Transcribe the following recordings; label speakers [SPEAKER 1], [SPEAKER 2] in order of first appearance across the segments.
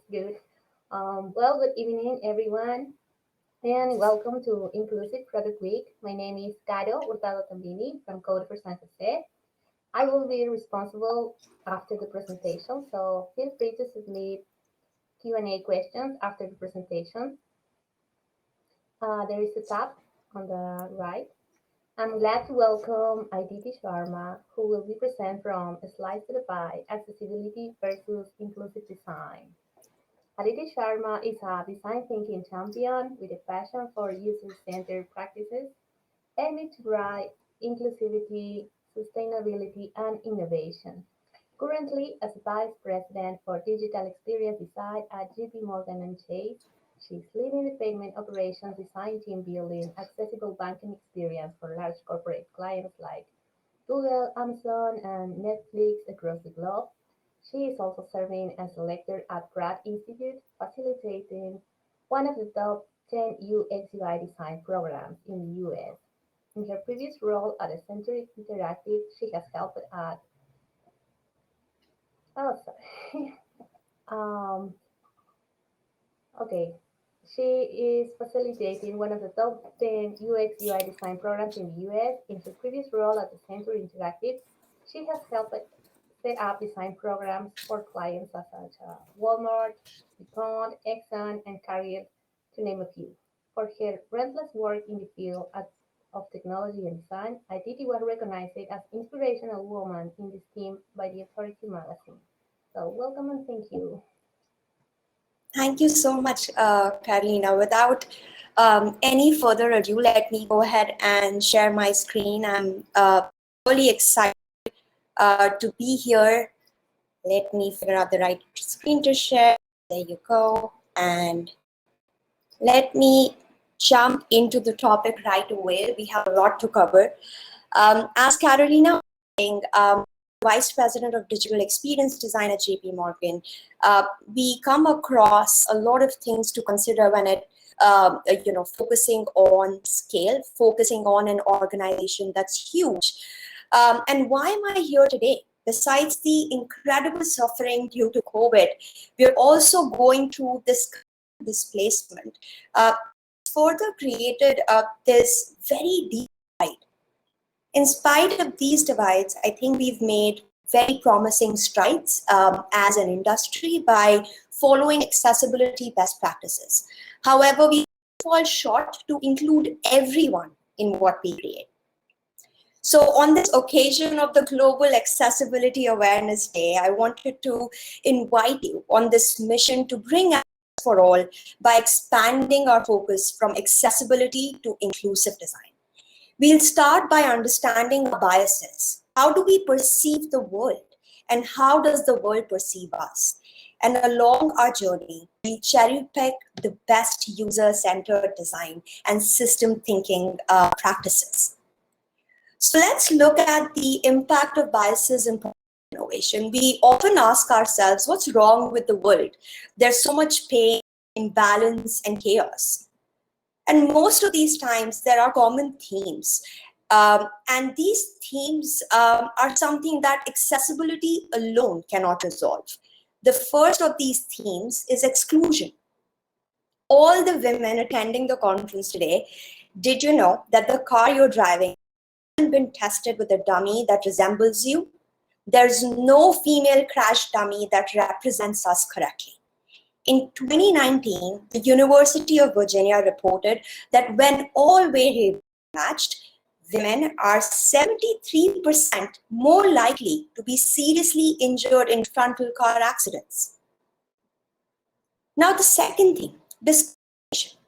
[SPEAKER 1] it's good. Well, good evening, everyone, and welcome to Inclusive Product Week. My name is Caro Hurtado Tambini from Code for San Jose. I will be responsible after the presentation, so feel free to submit Q&A questions after the presentation. There is a tab on the right. I'm glad to welcome Aditi Sharma, who will be present from Slice to the Pie, Accessibility versus Inclusive Design. Aditi Sharma is a design thinking champion with a passion for user-centered practices aiming to drive inclusivity, sustainability, and innovation. Currently, as Vice President for Digital Experience Design at JP Morgan and Chase, she's leading the payment operations design team building accessible banking experience for large corporate clients like Google, Amazon, and Netflix across the globe. She is also serving as a lecturer at Pratt Institute, facilitating one of the top 10 UX UI design programs in the US. In her previous role at Accenture Interactive, she has helped at oh sorry. um, okay. She is facilitating one of the top 10 UX UI design programs in the US. In her previous role at Accenture Interactive, she has helped set up design programs for clients such as Walmart, DuPont, Exxon, and Carrier, to name a few. For her relentless work in the field of technology and design, Aditi was recognized as inspirational woman in this team by the Authority magazine. So welcome and thank you.
[SPEAKER 2] Thank you so much, Carolina. Without any further ado, let me go ahead and share my screen. I'm really excited to be here. Let me figure out the right screen to share. There you go. And let me jump into the topic right away. We have a lot to cover. As Carolina was saying, Vice President of Digital Experience Design at JP Morgan, we come across a lot of things to consider when it, focusing on scale, focusing on an organization that's huge. And why am I here today? Besides the incredible suffering due to COVID, we're also going through this displacement. Further created this very deep divide. In spite of these divides, I think we've made very promising strides as an industry by following accessibility best practices. However, we fall short to include everyone in what we create. So on this occasion of the Global Accessibility Awareness Day, I wanted to invite you on this mission to bring access for all by expanding our focus from accessibility to inclusive design. We'll start by understanding our biases. How do we perceive the world? And how does the world perceive us? And along our journey, we cherry pick the best user-centered design and system thinking practices. So let's look at the impact of biases in innovation. We often ask ourselves, what's wrong with the world? There's so much pain, imbalance, and chaos. And most of these times, there are common themes. And these themes are something that accessibility alone cannot resolve. The first of these themes is exclusion. All the women attending the conference today, did you know that the car you're driving hasn't been tested with a dummy that resembles you? There's no female crash dummy that represents us correctly. In 2019, the University of Virginia reported that when all variables matched, women are 73% more likely to be seriously injured in frontal car accidents. Now, the second thing, discrimination.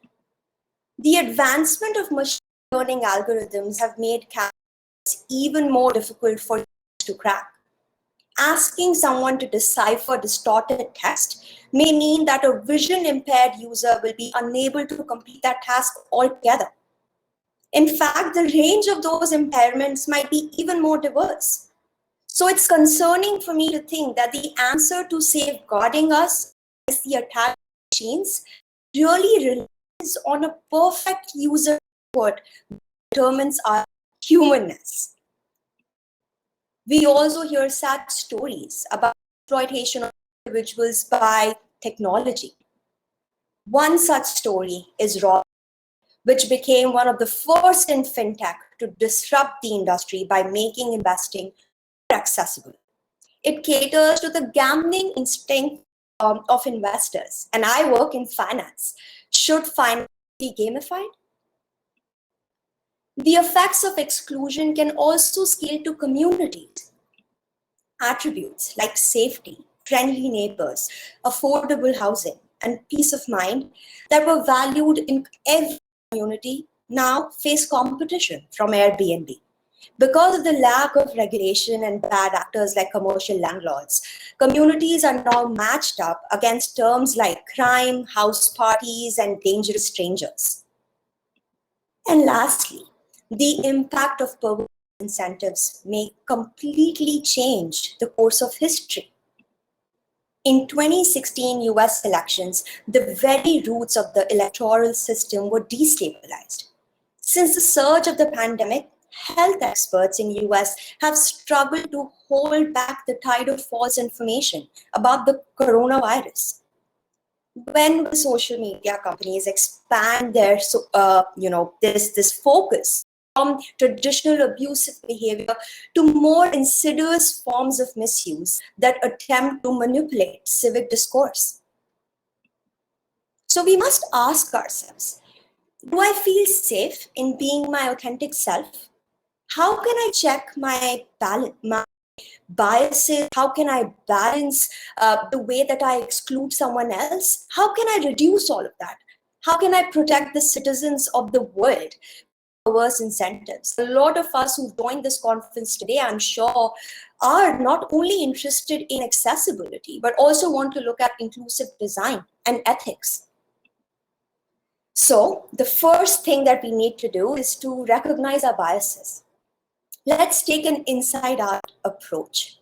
[SPEAKER 2] The advancement of machine learning algorithms have made categories even more difficult for users to crack. Asking someone to decipher distorted text may mean that a vision impaired user will be unable to complete that task altogether. In fact, the range of those impairments might be even more diverse. So it's concerning for me to think that the answer to safeguarding us against the attack machines really relies on a perfect user input that determines our humanness. We also hear sad stories about exploitation of individuals by technology. One such story is Raw, which became one of the first in fintech to disrupt the industry by making investing more accessible. It caters to the gambling instinct of investors, and I work in finance. Should finance be gamified? The effects of exclusion can also scale to communities. Attributes like safety, friendly neighbors, affordable housing, and peace of mind that were valued in every community now face competition from Airbnb. Because of the lack of regulation and bad actors like commercial landlords, communities are now matched up against terms like crime, house parties, and dangerous strangers. And lastly, the impact of perverse incentives may completely change the course of history. In 2016 US elections, the very roots of the electoral system were destabilized. Since the surge of the pandemic, health experts in US have struggled to hold back the tide of false information about the coronavirus. When will social media companies expand their this focus from traditional abusive behavior to more insidious forms of misuse that attempt to manipulate civic discourse? So we must ask ourselves, do I feel safe in being my authentic self? How can I check my biases? How can I balance the way that I exclude someone else? How can I reduce all of that? How can I protect the citizens of the world from perverse incentives? A lot of us who joined this conference today, I'm sure, are not only interested in accessibility, but also want to look at inclusive design and ethics. So the first thing that we need to do is to recognize our biases. Let's take an inside-out approach.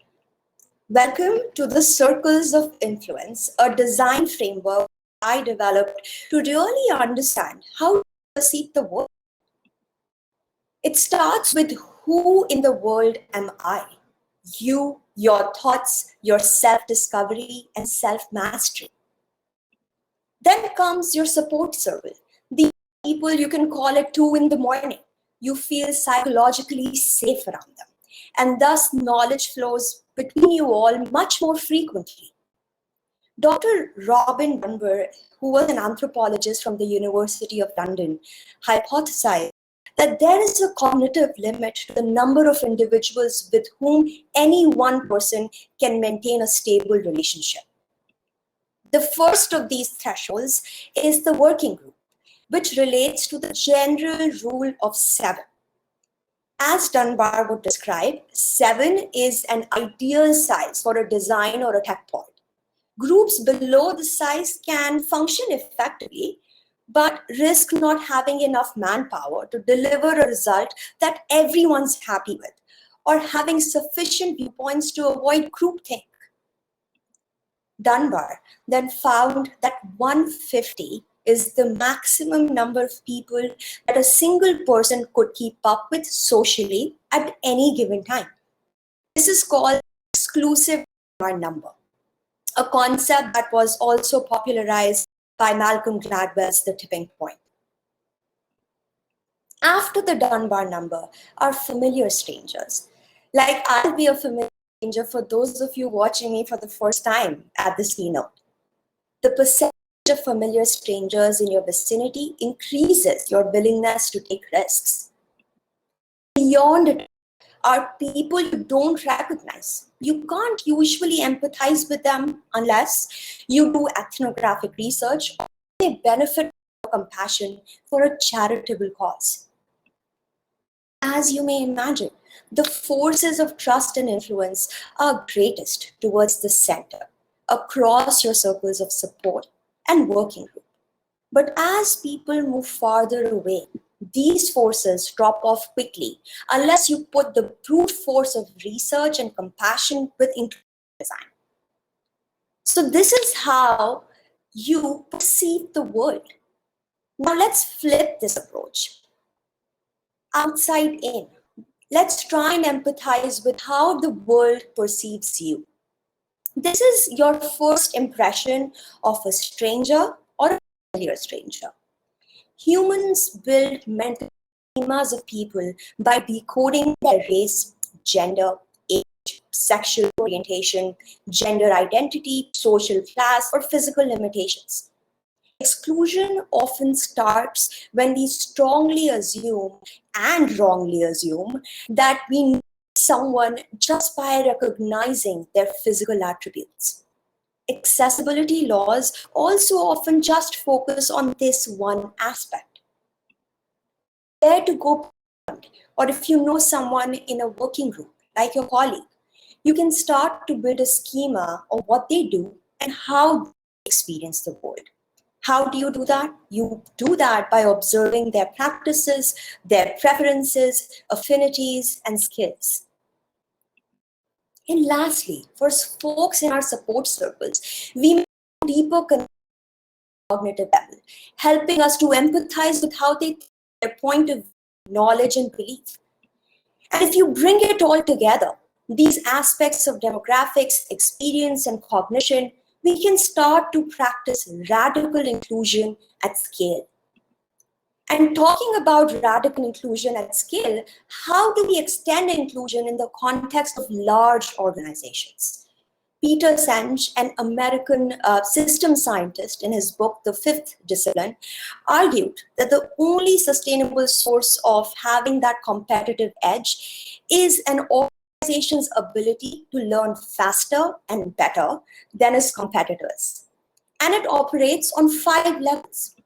[SPEAKER 2] Welcome to the Circles of Influence, a design framework I developed to really understand how to perceive the world. It starts with who in the world am I? You, your thoughts, your self-discovery, and self-mastery. Then comes your support circle, the people you can call at 2 in the morning. You feel psychologically safe around them, and thus knowledge flows between you all much more frequently. Dr. Robin Dunbar, who was an anthropologist from the University of London, hypothesized that there is a cognitive limit to the number of individuals with whom any one person can maintain a stable relationship. The first of these thresholds is the working group, which relates to the general rule of 7. As Dunbar would describe, 7 is an ideal size for a design or a tech pod. Groups below the size can function effectively, but risk not having enough manpower to deliver a result that everyone's happy with, or having sufficient viewpoints to avoid groupthink. Dunbar then found that 150 is the maximum number of people that a single person could keep up with socially at any given time. This is called exclusive number, a concept that was also popularized by Malcolm Gladwell's The Tipping Point. After the Dunbar number are familiar strangers. Like I'll be a familiar stranger for those of you watching me for the first time at this keynote. The percentage of familiar strangers in your vicinity increases your willingness to take risks. Beyond it are people you don't recognize. You can't usually empathize with them unless you do ethnographic research or they benefit from compassion for a charitable cause. As you may imagine, the forces of trust and influence are greatest towards the center, across your circles of support and working group. But as people move farther away, these forces drop off quickly unless you put the brute force of research and compassion with inclusive design. So this is how you perceive the world. Now let's flip this approach. Outside in. Let's try and empathize with how the world perceives you. This is your first impression of a stranger or a familiar stranger. Humans build mental schemas of people by decoding their race, gender, age, sexual orientation, gender identity, social class, or physical limitations. Exclusion often starts when we strongly assume and wrongly assume that we know someone just by recognizing their physical attributes. Accessibility laws also often just focus on this one aspect. Dare to go beyond, or if you know someone in a working group, like your colleague, you can start to build a schema of what they do and how they experience the world. How do you do that? You do that by observing their practices, their preferences, affinities, and skills. And lastly, for folks in our support circles, we may deeper cognitive level, helping us to empathize with how they think, their point of view, knowledge, and belief. And if you bring it all together, these aspects of demographics, experience, and cognition, we can start to practice radical inclusion at scale. And talking about radical inclusion at scale, how do we extend inclusion in the context of large organizations? Peter Senge, an American system scientist, in his book, The Fifth Discipline, argued that the only sustainable source of having that competitive edge is an organization's ability to learn faster and better than its competitors. And it operates on 5 levels.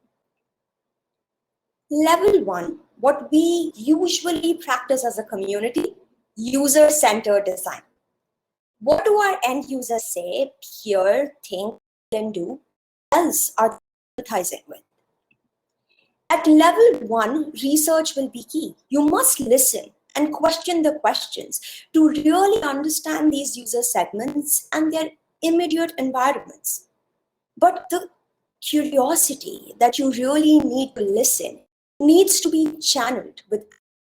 [SPEAKER 2] Level 1, what we usually practice as a community, user-centered design. What do our end users say, hear, think, and do? What else are they empathizing with? At level 1, research will be key. You must listen and question the questions to really understand these user segments and their immediate environments. But the curiosity that you really need to listen needs to be channeled with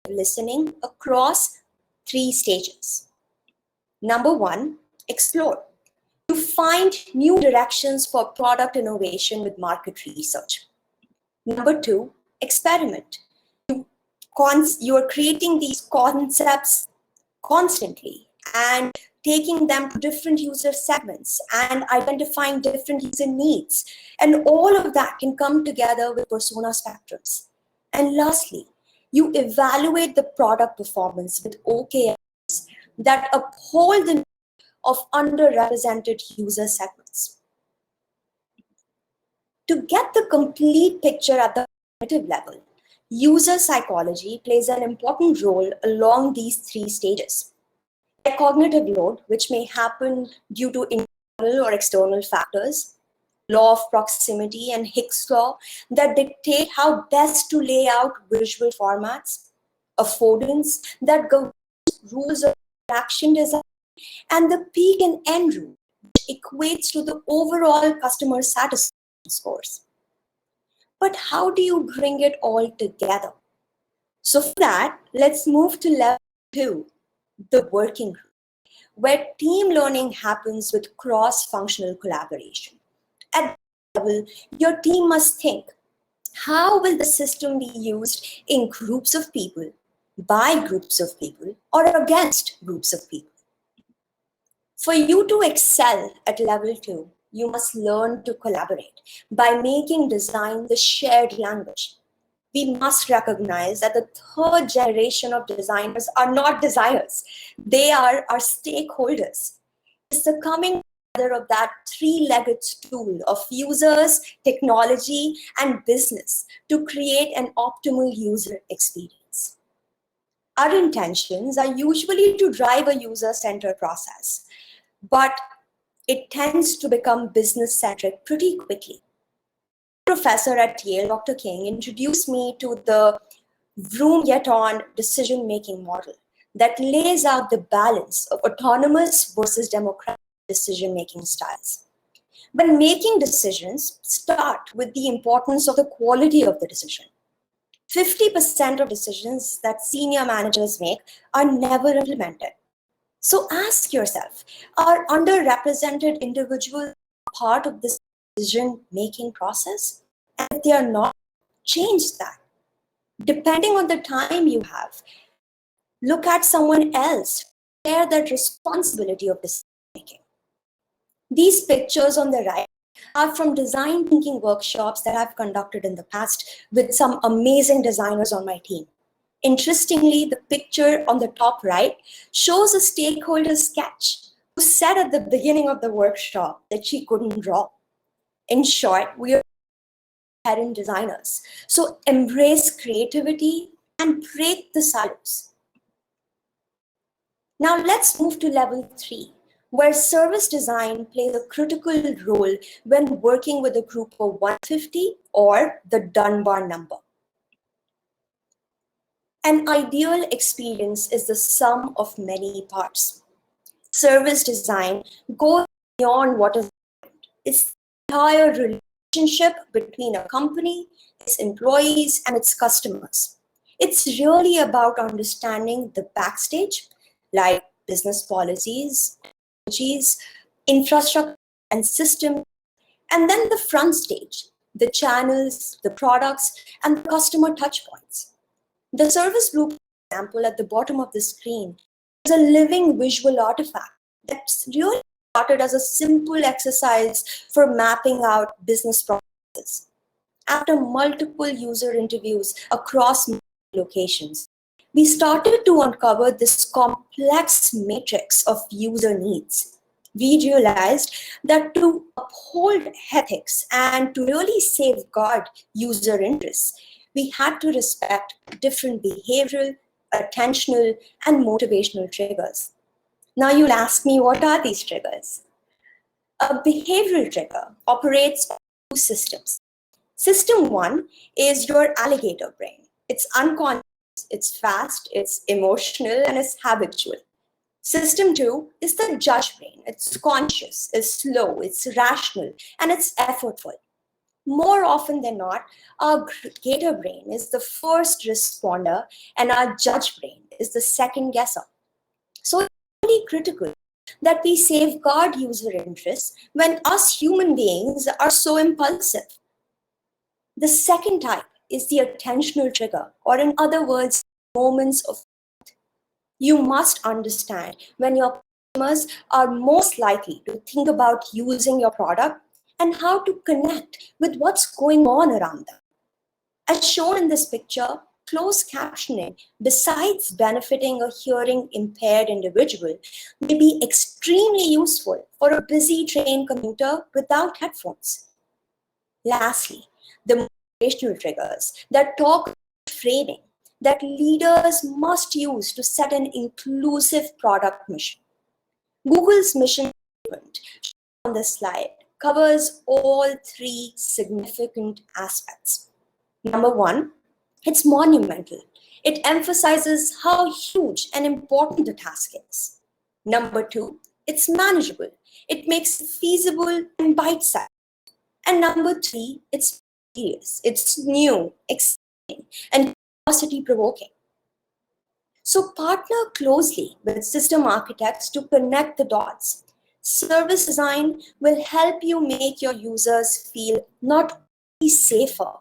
[SPEAKER 2] listening across 3 stages. Number 1, explore. You find new directions for product innovation with market research. Number 2, experiment. You're creating these concepts constantly and taking them to different user segments and identifying different user needs. And all of that can come together with persona spectrums. And lastly, you evaluate the product performance with OKRs that uphold the of underrepresented user segments. To get the complete picture at the cognitive level, user psychology plays an important role along these 3 stages. Like cognitive load, which may happen due to internal or external factors, law of proximity and Hicks law that dictate how best to lay out visual formats, affordance that governs rules of interaction design, and the peak and end rule, which equates to the overall customer satisfaction scores. But how do you bring it all together? So for that, let's move to level 2, the working group, where team learning happens with cross-functional collaboration. At that level, your team must think, how will the system be used in groups of people, by groups of people, or against groups of people? For you to excel at level 2, you must learn to collaborate by making design the shared language. We must recognize that the 3rd generation of designers are not designers. They are our stakeholders. It's the coming together of that 3-legged stool of users, technology, and business to create an optimal user experience. Our intentions are usually to drive a user-centered process, but it tends to become business-centric pretty quickly. Professor at Yale, Dr. King, introduced me to the Vroom-Yeton decision-making model that lays out the balance of autonomous versus democratic decision-making styles. When making decisions, start with the importance of the quality of the decision. 50% of decisions that senior managers make are never implemented. So ask yourself, are underrepresented individuals part of this decision-making process? And if they are not, change that. Depending on the time you have, look at someone else, share that responsibility of decision making. These pictures on the right are from design thinking workshops that I've conducted in the past with some amazing designers on my team. Interestingly, the picture on the top right shows a stakeholder sketch who said at the beginning of the workshop that she couldn't draw. In short, we are inherent designers. So embrace creativity and break the silos. Now let's move to level 3, where service design plays a critical role when working with a group of 150 or the Dunbar number. An ideal experience is the sum of many parts. Service design goes beyond what is important. It's the entire relationship between a company, its employees, and its customers. It's really about understanding the backstage, like business policies, technologies, infrastructure, and systems, and then the front stage, the channels, the products, and the customer touchpoints. The service blueprint example at the bottom of the screen is a living visual artifact that's really started as a simple exercise for mapping out business processes. After multiple user interviews across locations, we started to uncover this complex matrix of user needs. We realized that to uphold ethics and to really safeguard user interests, we had to respect different behavioral, attentional, and motivational triggers. Now you'll ask me, what are these triggers? A behavioral trigger operates on two systems. System 1 is your alligator brain. It's unconscious, it's fast, it's emotional, and it's habitual. System 2 is the judge brain. It's conscious, it's slow, it's rational, and it's effortful. More often than not, our gator brain is the first responder and our judge brain is the second guesser. So it's really critical that we safeguard user interests when us human beings are so impulsive. The second type is the attentional trigger, or in other words, moments of truth. You must understand when your customers are most likely to think about using your product and how to connect with what's going on around them. As shown in this picture, closed captioning, besides benefiting a hearing impaired individual, may be extremely useful for a busy train commuter without headphones. Lastly, the motivational triggers that talk about framing that leaders must use to set an inclusive product mission. Google's mission statement on this slide covers all three significant aspects. Number one, it's monumental. It emphasizes how huge and important the task is. Number two, it's manageable. It makes it feasible and bite-sized. And number three, it's serious. It's new, exciting, and curiosity-provoking. So partner closely with system architects to connect the dots. Service design will help you make your users feel not only safer,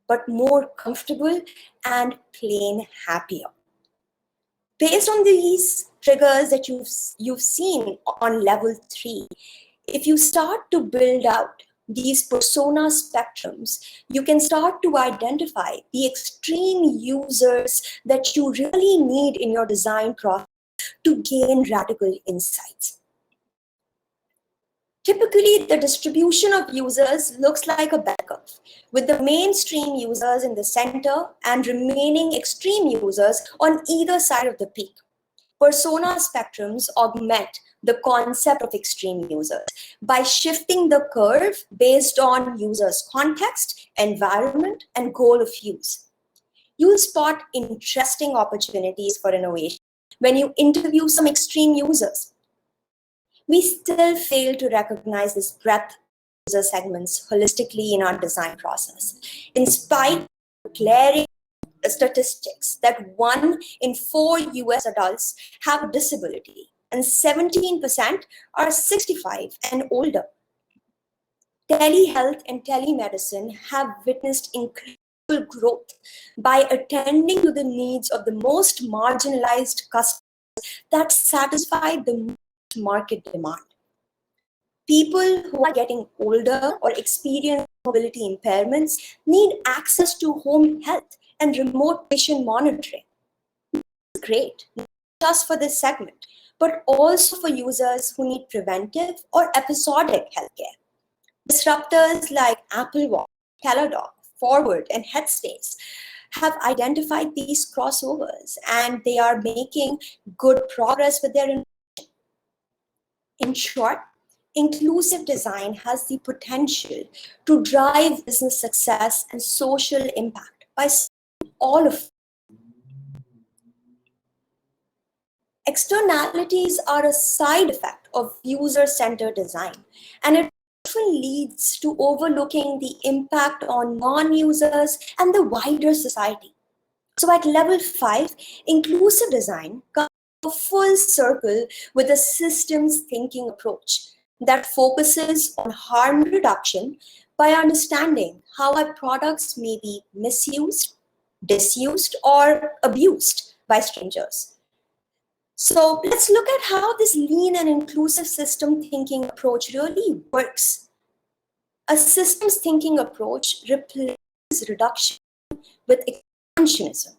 [SPEAKER 2] but more comfortable and plain happier. Based on these triggers that you've seen on level 3, if you start to build out these persona spectrums, you can start to identify the extreme users that you really need in your design process to gain radical insights. Typically, the distribution of users looks like a bell curve, with the mainstream users in the center and remaining extreme users on either side of the peak. Persona spectrums augment the concept of extreme users by shifting the curve based on users' context, environment, and goal of use. You'll spot interesting opportunities for innovation when you interview some extreme users. We still fail to recognize this breadth of user segments holistically in our design process, in spite of glaring statistics that 1 in 4 US adults have a disability, and 17% are 65 and older. Telehealth and telemedicine have witnessed incredible growth by attending to the needs of the most marginalized customers that satisfy the most market demand. People who are getting older or experience mobility impairments need access to home health and remote patient monitoring. Great, not just for this segment, but also for users who need preventive or episodic healthcare. Disruptors like Apple Watch, Teladoc, Forward, and Headspace have identified these crossovers, and they are making good progress with their. In short, inclusive design has the potential to drive business success and social impact by all of. Externalities are a side effect of user-centered design, and it often leads to overlooking the impact on non-users and the wider society. So at level 5, inclusive design comes full circle with a systems thinking approach that focuses on harm reduction by understanding how our products may be misused, disused, or abused by strangers. So let's look at how this lean and inclusive system thinking approach really works. A systems thinking approach replaces reduction with expansionism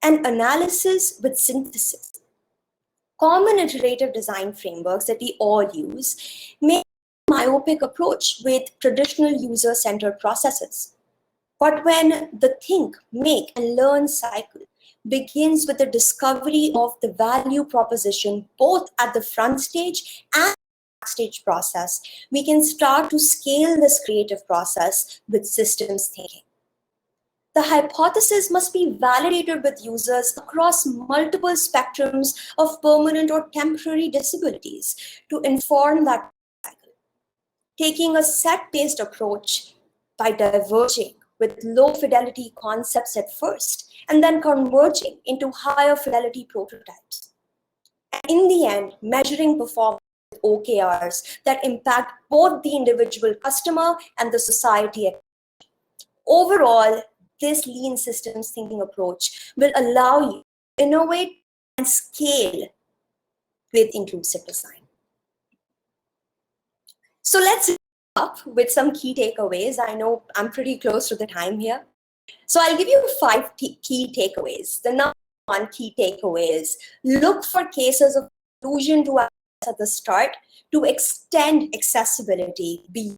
[SPEAKER 2] and analysis with synthesis. Common iterative design frameworks that we all use make a myopic approach with traditional user-centered processes. But when the think, make, and learn cycle begins with the discovery of the value proposition both at the front stage and backstage process, we can start to scale this creative process with systems thinking. The hypothesis must be validated with users across multiple spectrums of permanent or temporary disabilities to inform that cycle. Taking a set-based approach by diverging with low fidelity concepts at first and then converging into higher fidelity prototypes. And in the end, measuring performance with OKRs that impact both the individual customer and the society. Overall, this lean systems thinking approach will allow you to innovate and scale with inclusive design. So let's up with some key takeaways. I know I'm pretty close to the time here. So I'll give you 5 key takeaways. The number 1 key takeaway is look for cases of inclusion to at the start to extend accessibility beyond.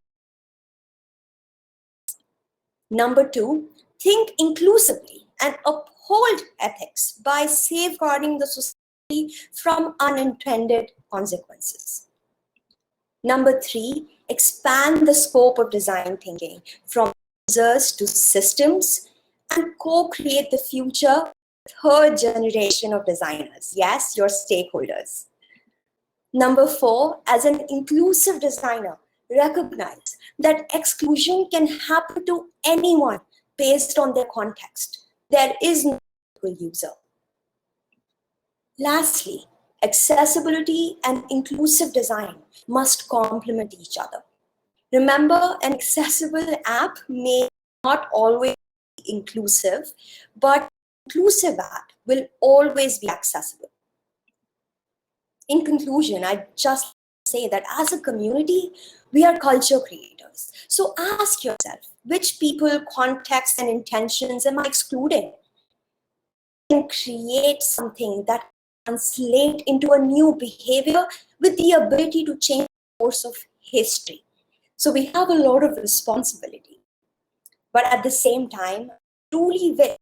[SPEAKER 2] Number 2, think inclusively and uphold ethics by safeguarding the society from unintended consequences. Number 3, expand the scope of design thinking from users to systems and co-create the future third generation of designers. Yes, your stakeholders. Number 4, as an inclusive designer, recognize that exclusion can happen to anyone based on their context. There is no user. Lastly, accessibility and inclusive design must complement each other. Remember, an accessible app may not always be inclusive, but inclusive app will always be accessible. In conclusion, I just say that as a community, we are culture creators. So ask yourself, which people, contexts, and intentions am I excluding? And create something that translates into a new behavior with the ability to change the course of history. So we have a lot of responsibility. But at the same time, truly wish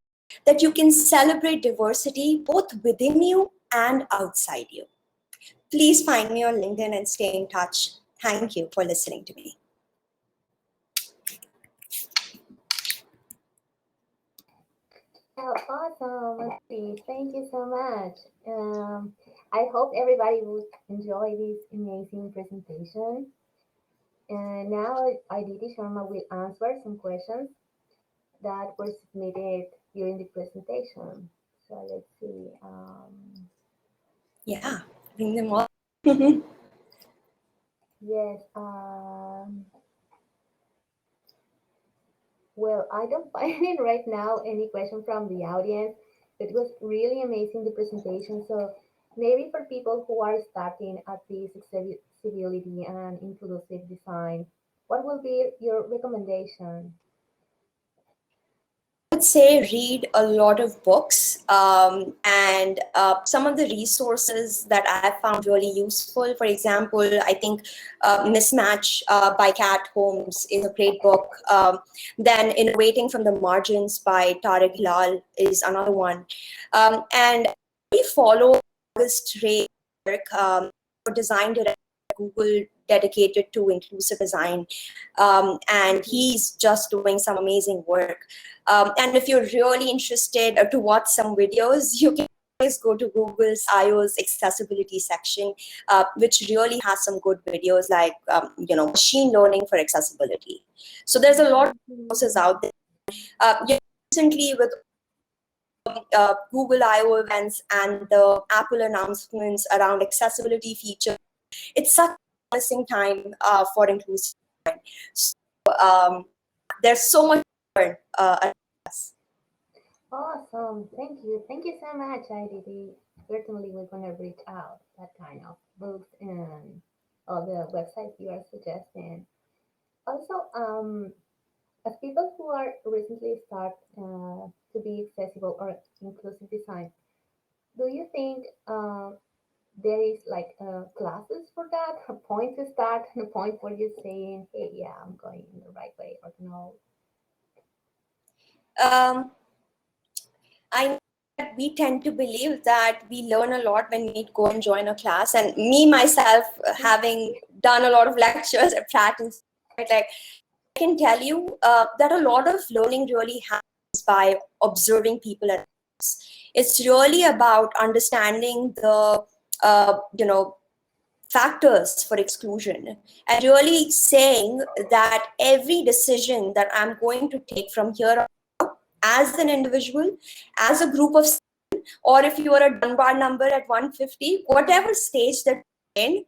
[SPEAKER 2] that you can celebrate diversity both within you and outside you. Please find me on LinkedIn and stay in touch. Thank you for listening to me.
[SPEAKER 1] Oh, awesome, Aditi. Thank you so much. I hope everybody would enjoy this amazing presentation. And now Aditi Sharma will answer some questions that were submitted during the presentation. So let's see.
[SPEAKER 2] Yeah, bring them all.
[SPEAKER 1] Yes. Well, I don't find it right now any question from the audience. It was really amazing the presentation. So maybe for people who are starting at this accessibility and inclusive design, what will be your recommendation?
[SPEAKER 2] Would say read a lot of books, and some of the resources that I found really useful. For example, I think Mismatch by Kat Holmes is a great book. Then Innovating from the Margins by Tariq Lal is another one. And we follow August Ray work, design director at Google dedicated to inclusive design. And
[SPEAKER 1] Mhm.
[SPEAKER 2] he's just doing some amazing work. And if you're really interested to watch some videos, you can always go to Google's iOS accessibility section, which really has some good videos like, machine learning for accessibility. So there's a lot of resources out there. Recently, with Google I/O events and the Apple announcements around accessibility features, it's such a promising time for inclusive design. So there's so much to learn around us.
[SPEAKER 1] Awesome. Thank you. Thank you so much, Aditi. Certainly, we're going to reach out that kind of books and all the websites you are suggesting. Also, as people who are recently start to be accessible or inclusive design, do you think there is like classes for that, a point to start, and a point for you saying, hey, yeah, I'm going in the right way, or no?
[SPEAKER 2] Um, I know that we tend to believe that we learn a lot when we go and join a class. And me myself, having done a lot of lectures at Pratt and like I can tell you that a lot of learning really happens by observing people around us. It's really about understanding the factors for exclusion and really saying that every decision that I'm going to take from here on as an individual, as a group of, or if you are a Dunbar number at 150, whatever stage that you're in,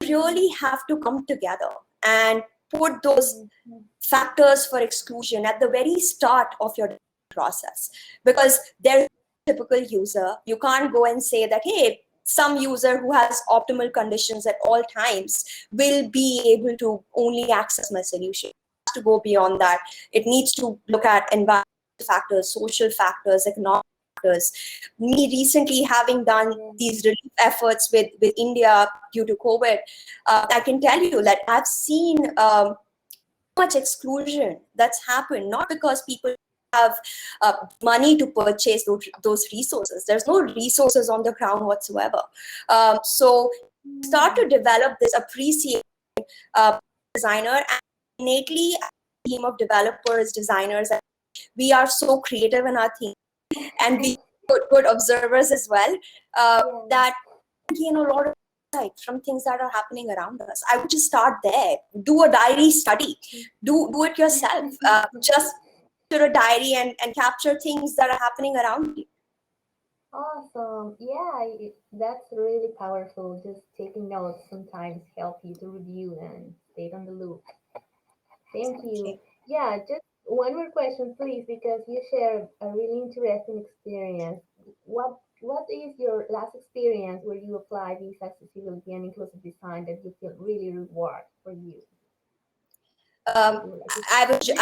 [SPEAKER 2] you really have to come together and put those
[SPEAKER 1] Mhm.
[SPEAKER 2] factors for exclusion at the very start of your process, because there's a typical user. You can't go and say that, hey, some user who has optimal conditions at all times will be able to only access my solution. It has to go beyond that. It needs to look at environmental factors, social factors, economic factors. Me recently having done
[SPEAKER 1] Yeah.
[SPEAKER 2] these relief efforts with India due to COVID, I can tell you that I've seen much exclusion that's happened, not because people have money to purchase those resources. There's no resources on the ground whatsoever. So start to
[SPEAKER 1] Mm.
[SPEAKER 2] develop this appreciation uh, designer, and innately a team of developers, designers, we are so creative in our team, and we good observers as well,
[SPEAKER 1] Yeah.
[SPEAKER 2] that gain a lot of insight from things that are happening around us. I would just start there. Do a diary study. Do it yourself. Just do a diary and capture things that are happening around you.
[SPEAKER 1] Awesome. Yeah, that's really powerful. Just taking notes sometimes help you to review and stay on the loop. Thank you.
[SPEAKER 2] Exactly.
[SPEAKER 1] Yeah, just one more question, please, because you shared a really interesting experience. What is your last experience where you apply this accessibility and inclusive design that you feel really reward for you? Would
[SPEAKER 2] Um,
[SPEAKER 1] you like to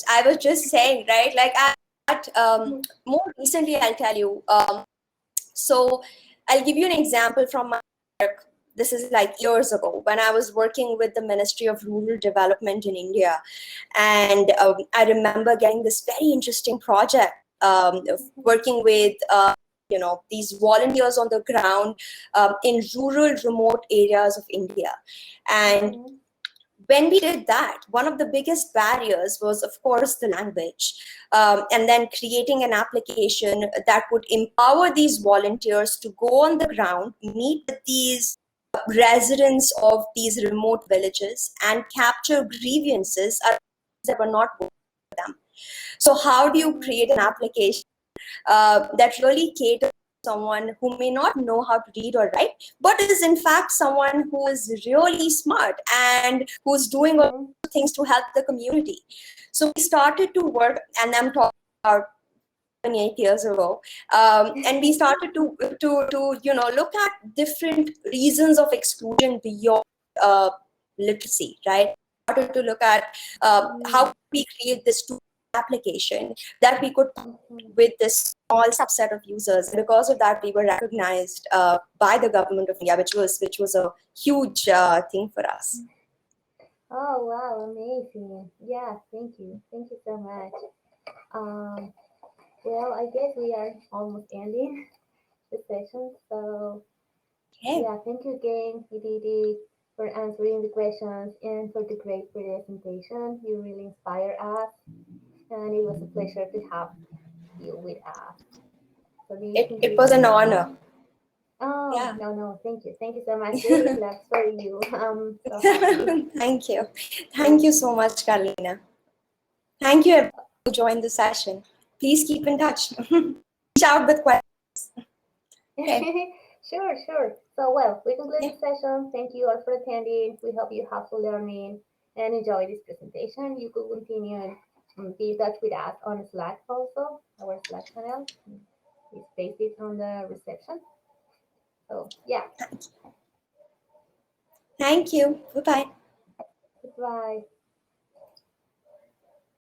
[SPEAKER 2] I was just saying, right? Like more recently, I'll tell you. So I'll give you an example from my work. This is like years ago when I was working with the Ministry of Rural Development in India. And I remember getting this very interesting project, of working with these volunteers on the ground, in rural remote areas of India. And
[SPEAKER 1] Mhm.
[SPEAKER 2] when we did that, one of the biggest barriers was, of course, the language. And then creating an application that would empower these volunteers to go on the ground, meet with these residents of these remote villages, and capture grievances that were not working for them. So, how do you create an
[SPEAKER 1] Mhm.
[SPEAKER 2] application that really caters someone who may not know how to read or write, but is in fact someone who is really smart and who's doing all
[SPEAKER 1] Mhm.
[SPEAKER 2] things to help the community. So we started to work, and I'm talking about 7, 8 years ago, and we started to look at different reasons of exclusion beyond uh, literacy, right? Started to look at
[SPEAKER 1] Mm,
[SPEAKER 2] how we create this tool application that we could
[SPEAKER 1] mhm.
[SPEAKER 2] with this small subset of users. And because of that, we were recognized by the government of India, which was a huge thing for us.
[SPEAKER 1] Oh wow, amazing. Yeah, thank you. Thank you so much. Um, well, I guess we are almost ending the session. So
[SPEAKER 2] Okay.
[SPEAKER 1] yeah, thank you again, Aditi, for answering the questions and for the great presentation. You really inspire us, and it was a pleasure to have you with us. So do you
[SPEAKER 2] It
[SPEAKER 1] conclude
[SPEAKER 2] was an
[SPEAKER 1] anything?
[SPEAKER 2] honor.
[SPEAKER 1] Oh,
[SPEAKER 2] Yeah.
[SPEAKER 1] no, no, thank you. Thank you so much. Really glad for you. I'm so happy.
[SPEAKER 2] Thank you. Thank
[SPEAKER 1] Yeah.
[SPEAKER 2] you so much, Carlina. Thank you everyone who joined the session. Please keep in touch. Reach out with questions. Okay.
[SPEAKER 1] Sure, sure. So, well, we conclude
[SPEAKER 2] Yeah.
[SPEAKER 1] the session. Thank you all for attending. We hope you have fun learning and enjoy this presentation. You could continue and be in touch with us on Slack also. Our Slack channel is based on the reception. So, yeah.
[SPEAKER 2] Thank you. Bye bye.
[SPEAKER 1] Goodbye.